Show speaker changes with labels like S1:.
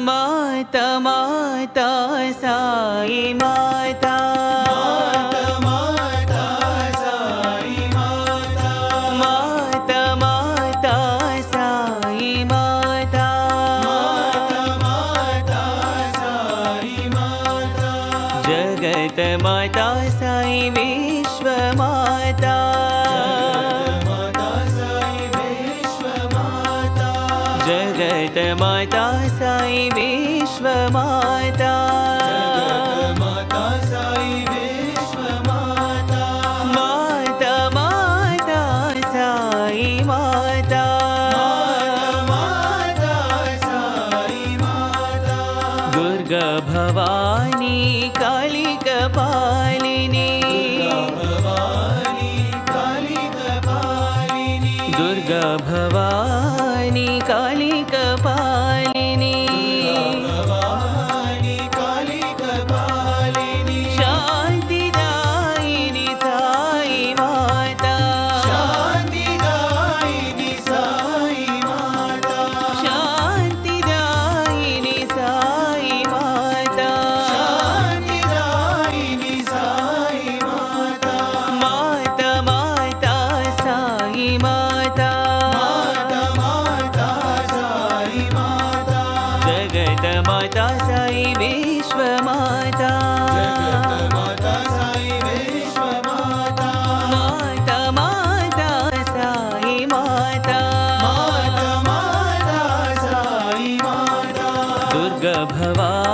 S1: माता माता साई माता, माता साई माता, माता माता साई माता, माता साई माता, जगत माता साई विश्व माता, जगत माता साई विश्व माता, माता साई विश्व माता, माता माता साई माता, माता साई माता, दुर्गा भवानी काली कपालिनी, दुर्गा भवानी काली कपालिनी, शांतिदायिनी साई माता, शांतिदायिनी साई माता, शांतिदायिनी साई माता, शांतिदायिनी साई माता, माता माता साई माता, जगत माता साई विश्व माता, जगत माता साई विश्व माता, माता माता साई माता, माता माता साई माता, दुर्गा भवानी